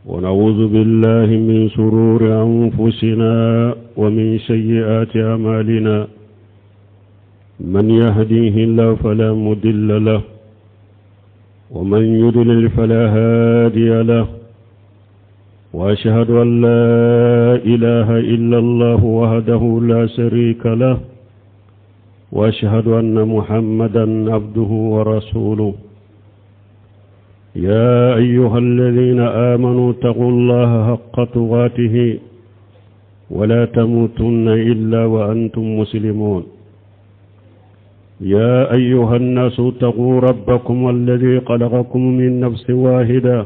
ونعوذ بالله من شرور أنفسنا ومن سيئات أعمالنا من يهديه الله فلا مضل له ومن يضلل فلا هادي له وأشهد أن لا إله إلا الله وحده لا شريك له وأشهد أن محمدا عبده ورسوله يا أيها الذين آمنوا اتقوا الله حق تقاته ولا تموتن إلا وأنتم مسلمون يا أيها الناس اتقوا ربكم الذي خلقكم من نفس واحدة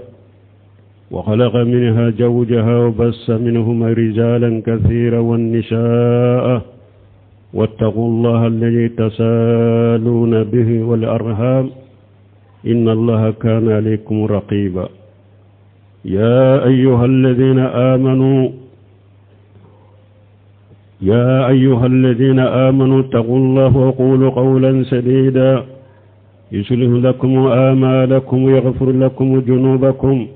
وخلق منها زوجها وبث منهما رجالا كثيرا والنساء واتقوا الله الذي تساءلون به والأرحام إن الله كان عليكم رقيبا يا أيها الذين آمنوا اتقوا الله وقولوا قولا سديدا يصلح لكم آمالكم ويغفر لكم ذنوبكم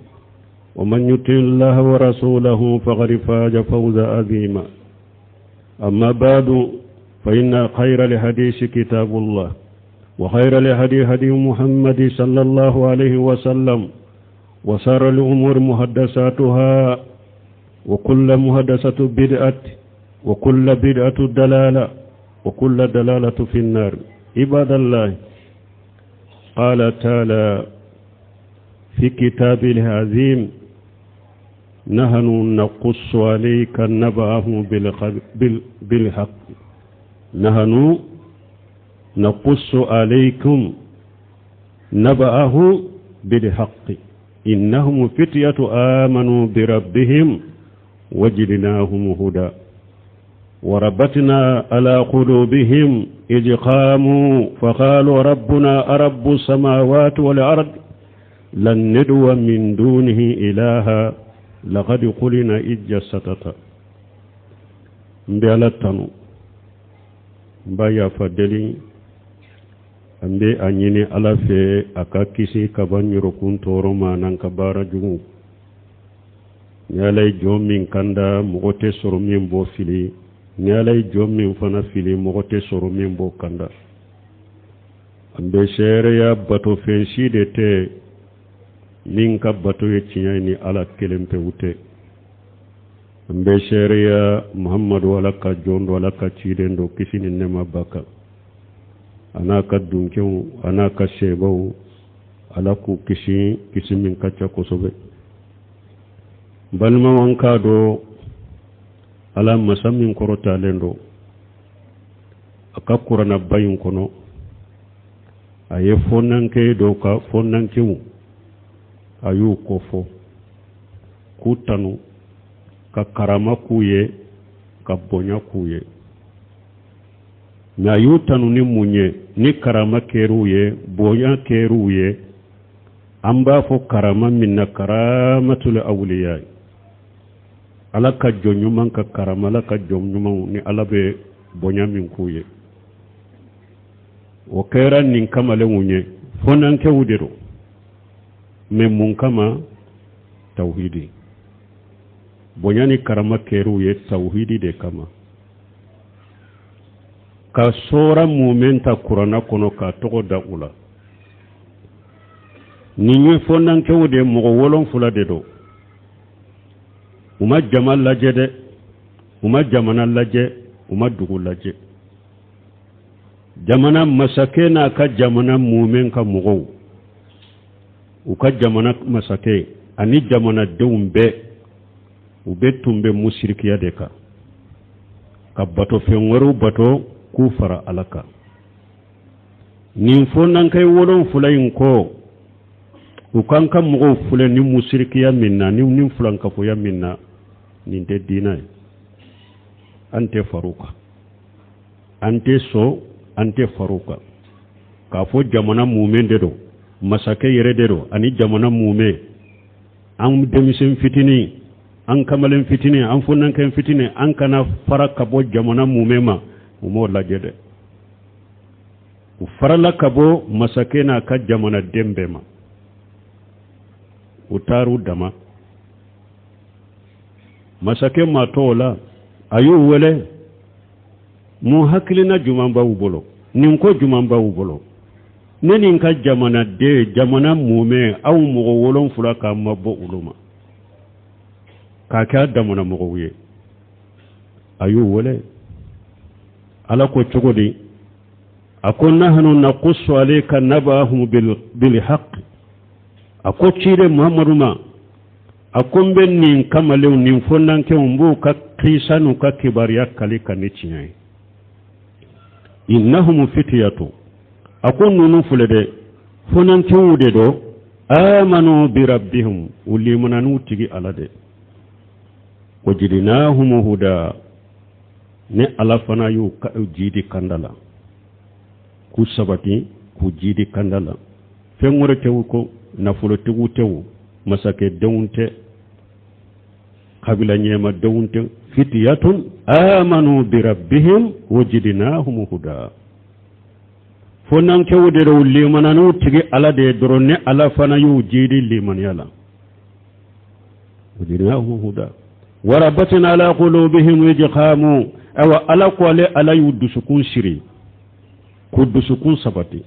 ومن يطع الله ورسوله فقد فاز فوزا عظيما أما بعد فإن خير الحديث كتاب الله وخير الهدي هدي محمد صلى الله عليه وسلم وشر الأمور محدثاتها وكل محدثة بدعة وكل بدعة دلالة وكل دلالة في النار عباد الله قال تعالى في كتابه العظيم نحن نقص عليك نبأه بالحق نحن نقص عليكم نبأه بالحق إنهم فتية آمنوا بربهم وجدناهم هدى وربتنا على قلوبهم إذ قاموا فقالوا ربنا رب السماوات والأرض لن ندعو من دونه إلها لقد قلنا إذ ستتا مبالتنا mbaya fadeli ambe anyini alafe akakisi kabanyuro kuntoro manan kabara jugu nyalay jomin kanda mogote soromin bo fili nyalay jomin fana fili mogote soromin bo kanda ambe shere ya bato fensi de te ninka bato ye tinyani ala kelempe wute ambe shere ya muhammadu walaka jondo walaka chidendo kisini nema baka anaka dunkew anaka shebaw alaku kisi min kacha kosobe balma wanka do ala masamin korota lendo akakura na bayin kono aye fonanke do ka fonankew ayu kofo kutanu ka karama kuye ka bonya kuye na yutanu ni munye ni karama keruye bonya keruye amba fo karama minna karamatul awliya alaka jonyuma ka karama alaka jonyuma ni alabe bonya min kuye o kera nin kamale munye fonan ke wudero me mun kama tauhidi bonyani karama keruye tauhidi de kama ka sora momenta kurana kono ka togo da ula ninyi fonnan kewde mo wolon fula de do uma jamal laje de uma jamana laje uma dugu laje jamana masake na ka jamana momen ka mugo uka jamana masake ani jamana deumbe ubetumbe musirikiya de ka bato fenwaru bato kufara alaka nin fonnan kai wolon fulayin ko ukan kan mugo fule ni musirikiya minna ni fulan ka foya minna nin de dinai ante faruka ante faruka ka fo jamana mumen de do masake yere de do ani jamana mume an demisen fitini an kamalen fitini an fonnan kan fitini an kana faraka bo jamana mume ma umo lajede u farala kabo masakena ka jamana dembe ma utaru dama masake ma tola ayu wele mu haklina jumamba ubolo nin ko jumamba ubolo nenin ka jamana de jamana mume aw mogo wolon fula ka mabbo uluma ka ka damana mogo wiye ayu wele ala ko cogodi akon nahnu naqussu alayka nabahum bil haqq ako cire muhammadu ma akon ben nin kamalew nin fonnanke mbu ka krisanu ka kibariya kali kanicinyai innahum fityatu akon nunu fulede fonanke wude do amanu bi rabbihim ulimunanu tigi alade wajidnahum huda ne alafana yu jidi kandala ku sabati ku jidi kandala fengore tewu ko nafulo tegu tewu masake dawunte kabila nyema dawunte fityatun amanu bi rabbihim wajidnahum huda fonan kewde do limananu tigi ala de dorone ala fana yu jidi liman yala wajidnahum huda warabatna ala qulubihim ijqamu awa ala qale ala yudusukun shiri kudusukun sabati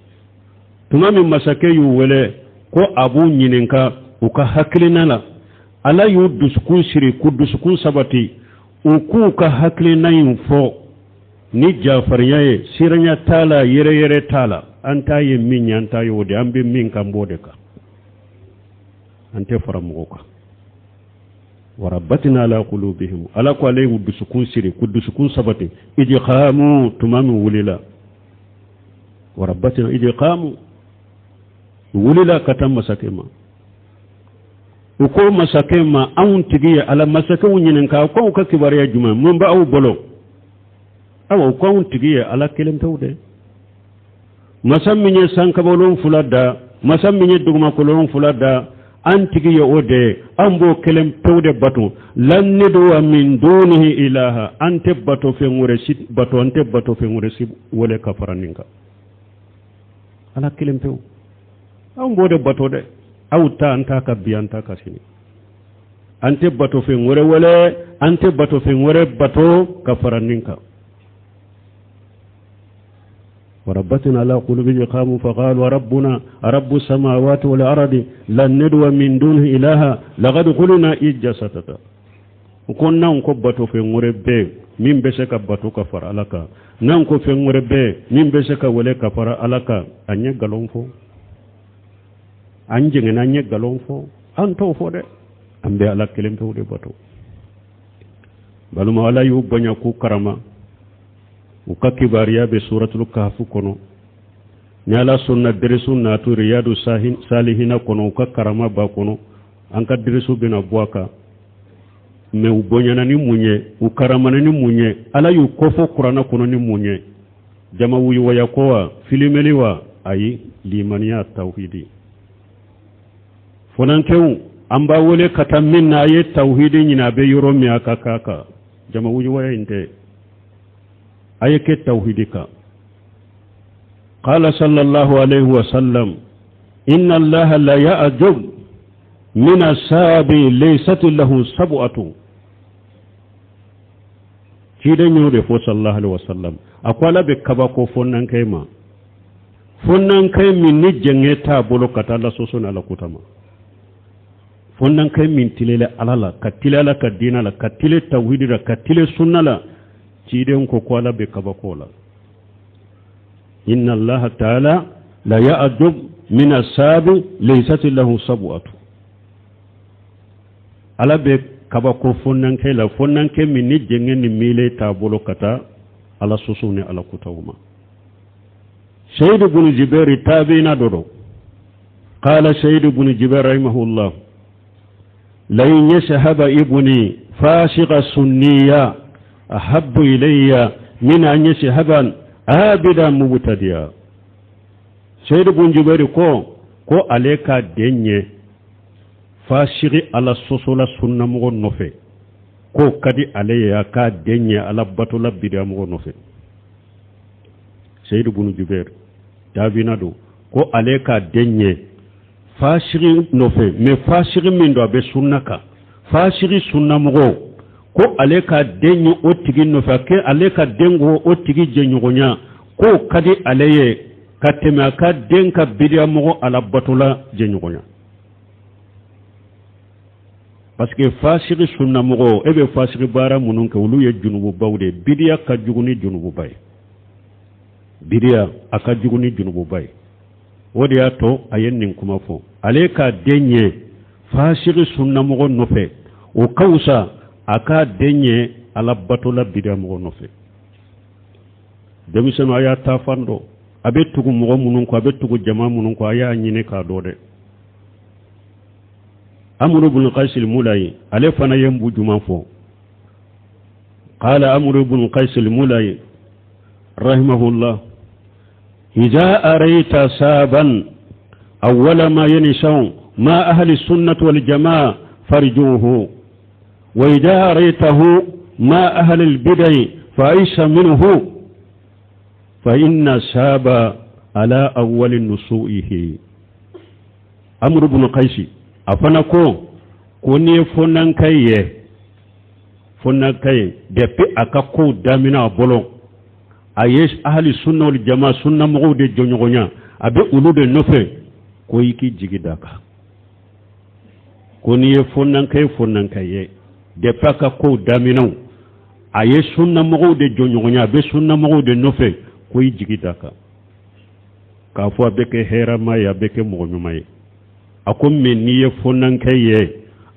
tumami masake yu wele ko abu nyininka uka haklinala ala yudusukun shiri kudusukun sabati uku ka haklinayin fo ni jafariyaye siranya tala yere tala anta ye minya anta yode ambe min kan bodeka ante faramugo warabatna ala qulubihim ala ko alay wudusukun siri kudusukun sabati ijqamu tumamu wulila warabatna ijqamu wulila katam masakema uko masakema awun tigiya ala masakawu nyinen ka ko ka kibariya juma mun ba aw bolo aw ko awun tigiya ala kelem tawde masamminye sankabolon fulada masamminye duguma kolon fulada antigiya ode ambo kelem tawde bato lan nidu min dunihi ilaha ante bato fe ngure sit bato ante bato fe ngure sit wole kafaraninka ala kelem taw ambo de bato de awta anta ka biyanta ka sini ante bato fe ngure wole ante bato fe ngure bato kafaraninka وربتنا على قلوبهم قاموا فقالوا ربنا رب السماوات والأرض لن ندعو من دونه إلها لقد قلنا إجاسة وكنا نكبتو في مربى من بشك باتو كفر عليك نانكو في مربى من بشك ولا كفر عليك أني غلونفو أنجن أني غلونفو أنتو فود أمبي على كلمة فود باتو بلما على يوبنيا كو كرما ukakibariya be suratul kahf kono nyala sunna dirisu natu riyadu salihina kono ukakarama ba kono anka dirisu bina bwaka me ubonyana ni munye ukaramana ni munye ala yu kofo qur'ana kono ni munye jama wuyu waya kowa filimeliwa ayi limaniya tauhidi fonankew amba wole katamin na ayi tauhidi nyina be yoro mi akaka jama wuyu waya inte أيك التوحيدك قال صلى الله عليه وسلم إن الله لا يعجب من السابي ليست له سبعة كده نوري صلى الله عليه وسلم أقول بكباكو فنان كيما فنان كيما نجنة تابلو كتالا سوسون على كتما فنان كيما تليل على لا كتليل كدين لا كتليل توحيد لا كتليل سنة لا ciden ko kwala be kabakola inna allaha ta'ala la ya'jub min as-sabi laysat lahu sab'atu ala be kabako fonnan kai la fonnan kai min ni jengen ni mile tabolo kata ala susune ala kutawma sayyid ibn jubair tabiina dodo qala sayyid ibn jubair rahimahullah la yashhaba ibni fashiqa sunniya أحب إلي من أن يشهبا آبدا مبتديا سيد بن جبير كو عليك ديني فاشغي على السوسولا سنة مغو نوفي كو كدي عليا كا ديني على بطولا بدا مغو نوفي سيد بن جبير تابينا دو كو عليك ديني فاشغي نوفي مي فاشغي من دو أبي سنة كا فاشغي سنة مغو ko ale ka den o tigi nɔfɛ ke ale ka den go o tigi jɛɲɔgɔnya ko ka di ale ye ka tɛmɛ a ka den ka bidiya mɔgɔ ala batola jɛɲɔgɔnya parce que fasiki sunna mɔgɔ e bɛ fasiki baara minnu kɛ olu ye junububaw de bidiya ka jugu ni junububa ye bidiya a ka jugu ni junububa ye o de y'a to a ye nin kuma fɔ ale ka den ye fasiki sunna mɔgɔ nɔfɛ o ka wusa a ka den ye ala batola bidiya mɔgɔ nɔfɛ denmisɛnw a y'a ta fan dɔ a bɛ tugu mɔgɔ minnu kɔ a bɛ tugu jama minnu kɔ a y'a ɲini k'a dɔn dɛ Amr ibn Qais al-Mulai ale fana ye mbu juma fɔ qala Amr ibn Qais al-Mulai rahimahullah idha arayta saban awwala ma yanishaw ma ahli sunnah wal jamaa farjuhu wa idha araytahu ma ahli al-bid'ah fa'isha minhu fa inna shaba ala awwal nusu'ihi Amr ibn Qais afana ko ni fonan kaye depuis aka ko damina bolo ayesh ahli sunna wal jamaa sunna mo de jonyogonya abe ulu de nofe ko yiki jigidaka ko ni fonan kaye depuis aka ko damina ayesh sunna mo de jonyogonya abe sunna mo de nofe ko yi jigidaka ka fo abe ke hera may abe ke mo nyumay akom men niye fonan kaye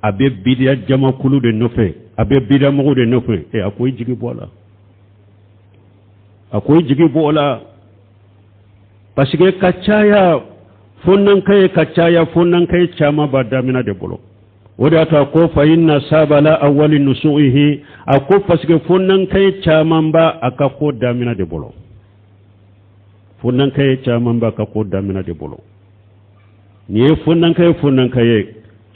abe bidia jama kulu de nofe abe bidia mo de nofe e akoy jigi bola parce que kachaya fonan kaye chama badamina de bolo wada ta ko fa inna sabala awwali nusuhi ako parce que fonan kaye chama ba akako damina de bolo fonan kaye chama ba akako damina de bolo ni fonnan kaye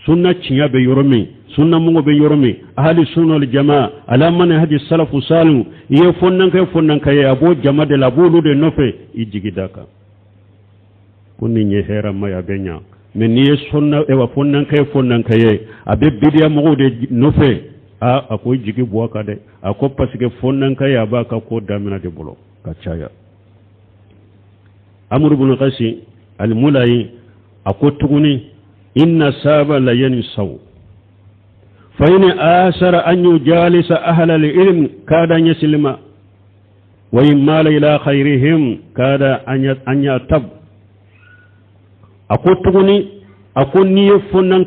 sunna cinya be yoromi sunna mungo be yoromi ahli sunna wal jamaa ala man hadi salafu salu ye fonnan kaye abo jama de la bolu de nofe ijigidaka kunni nye hera maya benya men ni sunna e wa fonnan kaye abe bidiya mungo de nofe ako jigi boaka de ako pasike fonnan kaye abaka ko damina de bolo kachaya Amr ibn Qais al-Mulai akotuguni inna saba la yansaw fa in asara an yujalisa ahla al-ilm kada yaslima wa in mala ila khairihim kada an yatab akotuguni akonni fonnan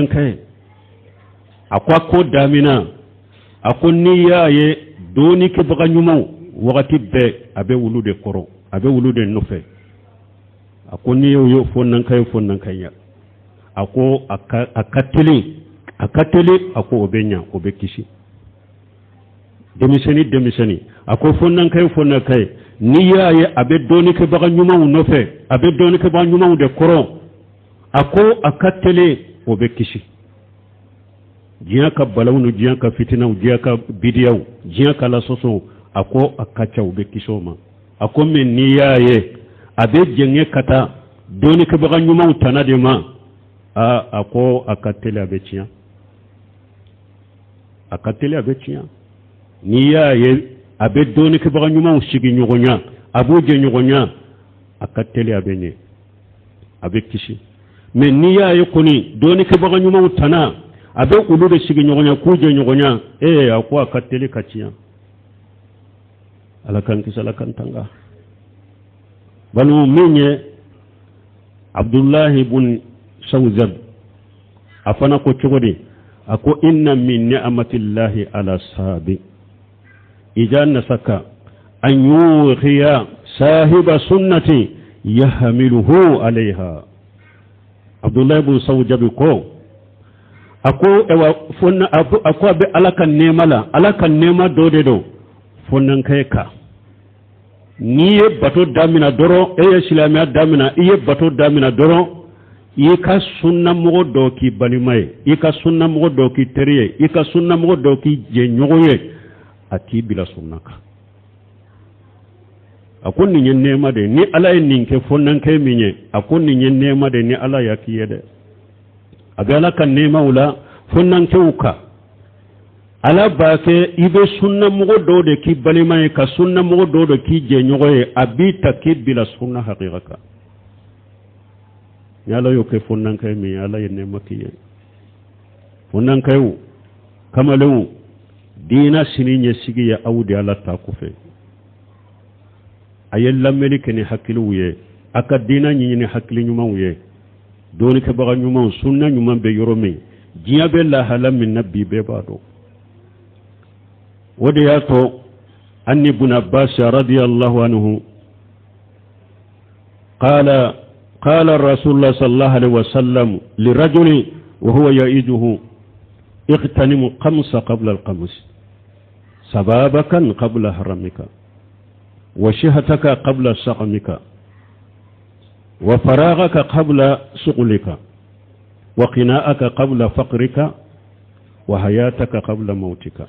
kai akwa ko damina akonni yaye doni ke baga nyumo wakati be abe wulude koro abe wulude nofe akoni yo fonnan kai ya ako akateli ako obenya obekishi demiseni ako fonnan kai ni yaye abe doni ke baga nyuma nofe abe doni ke baga nyuma de koro ako akateli obekishi jiya ka balawnu jiya ka fitina jiya ka bidiyaw jiya ka la soso ako akacha obekisho ma ako men ni yaye abe jenge kata doni ke baga nyuma utana de ma ako akatele abetiya ni yaye abe doni ke baga nyuma usigi nyogonya abu je nyogonya akatele abenye abe kishi men ni yaye koni doni ke baga nyuma utana abe ulu de sigi nyogonya kuje nyogonya ako akatele kachiya alakan kisala kantanga banu minye Abdullah ibn Sawzab afana ko chogodi ako inna min ni'matillahi ala sahabi ijan nasaka an yughiya sahiba sunnati yahmiluhu alaiha Abdullah ibn Sawzab ko ako ewa fonna ako be alakan nema do fonnan kai ka niye bato damina doro islamiya damina iye bato damina doro ika sunna mogo do ki balimaye ika sunna mogo do ki teriye ika sunna mogo do ki je nyogoye ati bila sunnaka akon ni nyen nema de ni ala ninke fonnan kai minye akon ni nyen nema de ni ala yakiyede agala kan nema wula fonnan keuka ala bake ibe sunna mugo do de ki balima ka sunna mugo do de ki je nyoye abita ki bila sunna haqiqaka yalla yo ke fonnan kay mi yalla yenne makiye fonnan kayu kamalu dina sininye sigi ya awdi ala ta kufe ayella melike ni hakilu wuye aka dina nyini hakili nyuma wuye doni ke baga nyuma sunna nyuma be yoromi jiya be la halam min nabbi be bado wode yato anni ibn abbas radiyallahu anhu قال الرسول الله صلى الله عليه وسلم لرجل وهو يئده اغتنم قمص قبل القمص سبابك قبل حرمك وشهتك قبل سقمك وفراغك قبل شغلك وقناءك قبل فقرك وحياتك قبل موتك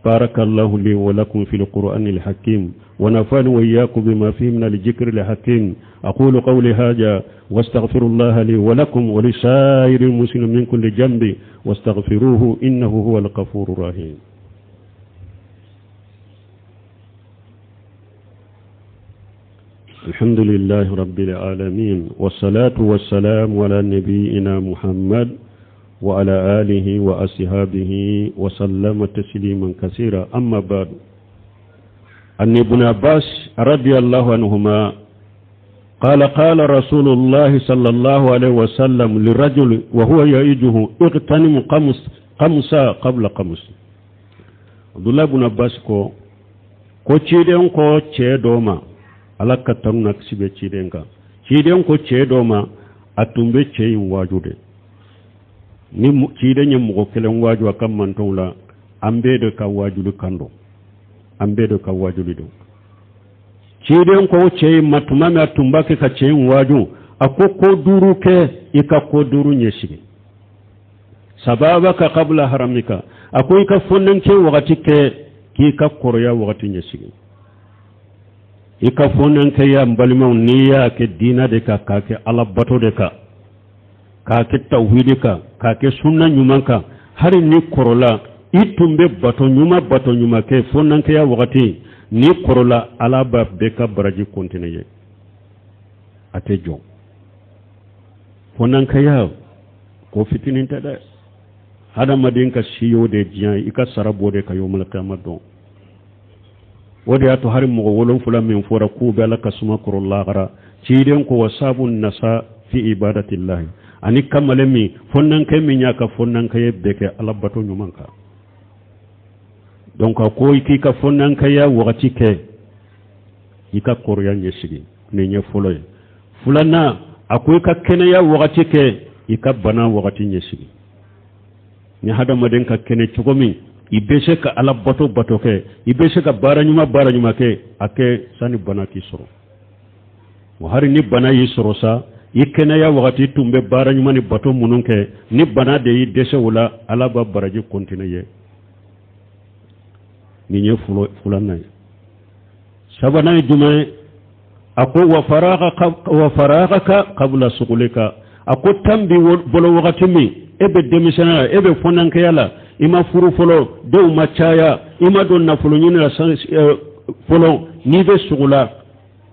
بارك الله لي ولكم في القرآن الحكيم ونفعني وإياكم بما فيه من الذكر الحكيم أقول قولي هذا واستغفر الله لي ولكم ولسائر المسلمين من كل جنب واستغفروه إنه هو الغفور الرحيم الحمد لله رب العالمين والصلاة والسلام على نبينا محمد وعلى آله وأصحابه وسلم تسليما كثيرا أما بعد أن ابن عباس رضي الله عنهما قال رسول الله صلى الله عليه وسلم للرجل وهو يئده اغتنم قمصا قبل قمص عبد الله بن عباس ko ciden ko cedoma alaka tamna sibe cidenka ciden ko cedoma atumbe ceyin wajude ni ciden nyam ko kelen waju akam mantonla ambe ka wajulu kando ambe ka wajulu do ciden ko ceyin matuma me atumba ke ka ceyin waju akoko duru ke ika ko duru nyeshige sababaka qabla haramika akoy ka fonnan ke wakati ke ki ka koroya wakati nyeshige ika fonnan ke ya mbalima niya ke dina de ka ke ala bato de ka ke tauhid ka ke sunna nyuma ka hari ni korola itumbe bato nyuma ke fonnan ke ya wakati ni korola ala ba be ka baraji kontineye ate jo fonnan ke ya ko fitinin ta da hada madin ka shiyo de jiyan ika sarabo de ka yomul qiyamah don wodi ato hari mo wolon fula min fora ku be la kasuma kurulla gara ciden ko wasabun nasa fi ibadatillah ani kamale mi fonnan kay mi nyaka fonnan kay beke alabato nyumanka donc ko iki ka fonnan kay ya wakati ke ika korya nyeshigi ne nye foloy fulana akoy ka kene ya wakati ke ika bana wakati nyeshigi ni hada maden ka kene chugomi ibese ka ala bato ke ibese ka baranyuma ke ake sani bana ki soro mo hari ni bana yi soro sa ikene ya wakati tumbe baranyuma ni bato munun ke ni bana de yi dese wala ala ba baraji kontinue ni nye fulanay sabana jume ako wa faragaka qabla sughulika ako tambi bolo wakati mi ebe demisana ebe fonanke yala ima furu folo dew machaya ima don na folo nyina folo ni be sugula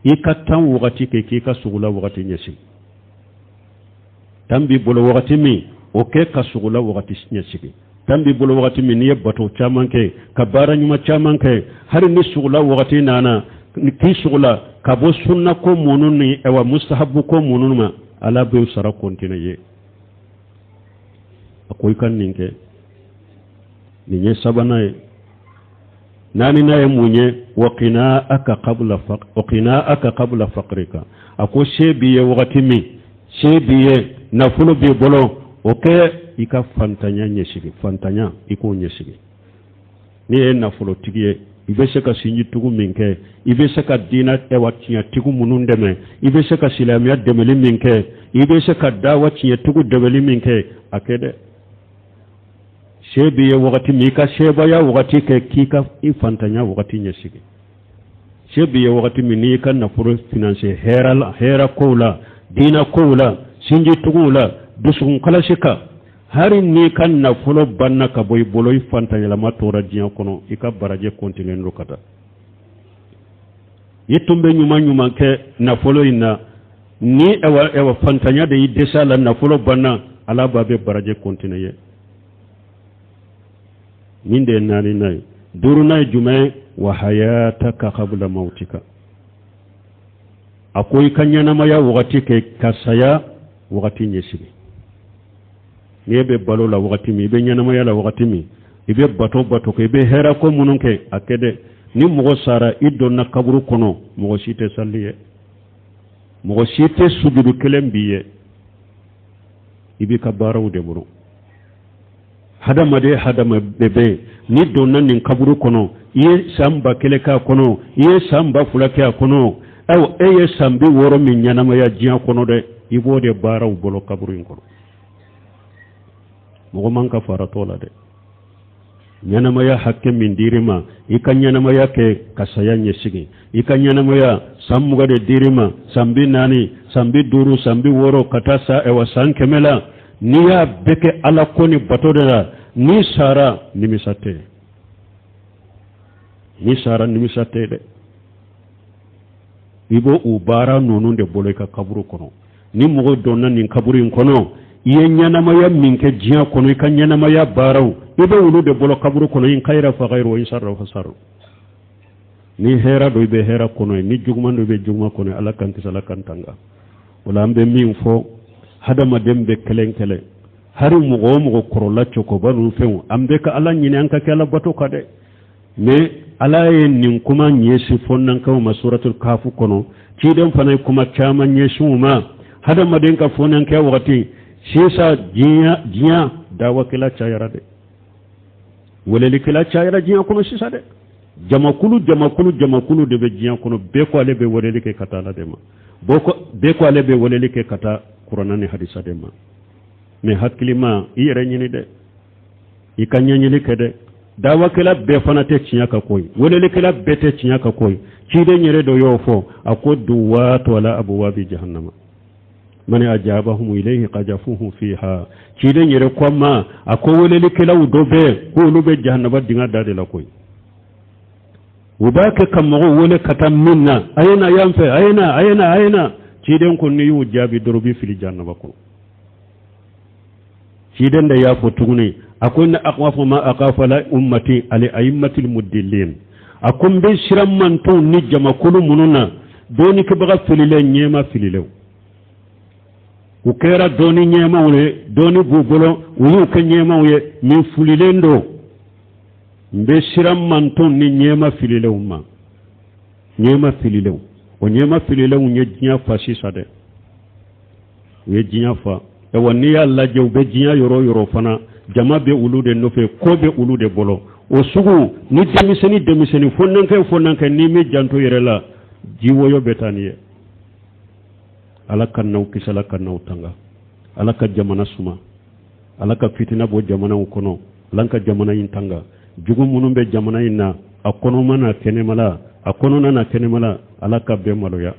ikatan wakati ke kika sugula wakati nyesi tambi bolo wakati mi oke ka sugula wakati nyesi tambi bolo wakati mi ni bato chamanke kabara nyuma chamanke hari ni sugula wakati nana ki sugula kabo sunna ko mununi ewa mustahabu ko mununma ala be sara kontinue akoy kan ninke ninye sabana nani naye munye waqina'aka qabla faqrika ako shebiye wakati mi shebiye nafulu bi bolo oke ika fantanya nyeshigi fantanya iko nyeshigi ni nafulu tigiye ibese ka sinji tugu minke ibese ka dina ewatinya tigu munundeme ibese ka silamiya demeli minke ibese ka dawatinya tugu demeli minke akede shebiye wakati mika sheba ya wakati ke kika ifantanya wakati nyeshige shebiye wakati minika na furu finance hera kola dina kola sinji tugula dusun kala shika hari ni kan nafolo banna ka boy boloy fantanyalama tora diyan kono i ka baraje continue ndo kata yitumbe nyuma ke nafolo ina ni ewa fantanya de idesa la nafolo banna ala babe baraje continue ninde nani nay duruna jume wa hayataka qabla mautika akoy kanyana maya wakati ke kasaya wakati nyesiri niebe balo la wakati mi be nyana maya la wakati mi ibe bato ke be hera ko mununke akede ni mugo sara idonna kaburu kono mugo site salliye mugo site sujudu kelembiye ibe kabaraw de buru hadama bebe ni donna nin kaburu kono iye samba keleka kono iye samba fulaka kono aw eye sambi woro min nyanama ya jiya kono de ibode baraw bolo kaburu kono mogo manka faratola de nyanama ya hakke min dirima ikanyanama ya ke kasaya nyesigi ikanyanama ya sammuga de dirima sambi nani sambi duru sambi woro katasa ewa sankemela niya beke ala koni batodera ni sara nimisate de ibo ubara nonunde bolo ka kaburu kono ni mogo donna nin kaburu kono iye nyanamaya minke jiya kono i ka nyanamaya baraw ibe wulu de bolo kaburu kono in khayra fa khayru wa in sharra fa sharru ni hera do ibe hera kono ni juguma do ibe juguma kono ala kan kisala kan tanga wala ambe min fo hadama dembe kelenkele hari mugo korola choko banu fewu ambe ka ala nyine anka kala bato kade me ala ye nin kuma nyesi fonnan kaw masuratul kafu kono ci dem fanay kuma chama nyesuma hadama den ka fonnan ka wakati sisa jiya dawa kila chayara de woleli kila chayara jiya kono sisa de jamakulu de be jiya kono be ko ale be woleli ke kata la de ma be ko ale be woleli ke kata qur'ana ni hadisa de ma me hakkilima ire nyini de ikanyanyili ke de dawa kila be fanate chiya ka koy woleli kila bete chiya ka koy ci de nyere do yofo akodu wa to ala abwabi jahannama من أجابهم إليه قجفوه فيها كيدن يركوما أقول لك لو دوبه قولوا بجهنم دينا داري لكوي وباك كم غول كتم منا أين ينفع أين كيدن كن يوجاب دروبي في الجنة بكو كيدن ده يافتوني أكون أقوف ما أقاف لا أمتي على أئمة المدلين أكون بشرم من تون نجم كل مننا دوني كبغى في الليل نيما في الليل ukera doni nyema ule doni bugolo uyu ke nyema uye mi fulilendo mbe shiram manton ni nyema filile umma nyema filile o nyema filile unye jinya fashi sade we jinya fa e woni yalla jew be jinya yoro fana jama be ulude nofe ko be ulude bolo o sugu ni demiseni fonnan kay ni me janto yerela jiwoyo betaniye alaka naw kisala kan naw tanga alaka jamana suma alaka fitina bo jamana kono lanka jamana yin tanga jugu munumbe jamana inna akono mana kenemala akono nana kenemala alaka be maloya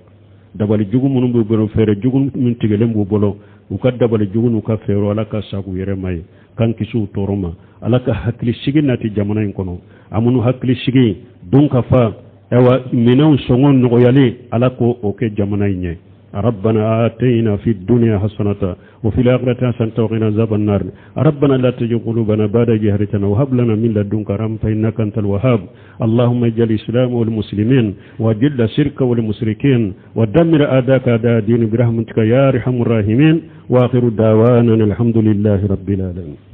dabali jugu munumbe bo fere jugu min tigelem bo bolo uka dabali jugu nuka fero alaka sagu yere may kan kisu toroma alaka hakli sigi nati jamana yin kono amunu hakli sigi dunka fa ewa minaw songon no yali alako oke jamana yin ربنا آتينا في الدنيا حسنة وفي الآخرة حسنة وقنا عذاب النار ربنا لا تزغ قلوبنا بعد إذ هديتنا وهب لنا من لدنك رحمة إنك أنت الوهاب اللهم اجعل الإسلام والمسلمين وأذل الشرك والمشركين ودمر أعداءك أعداء الدين برحمتك يا أرحم الراحمين وآخر دعوانا الحمد لله رب العالمين.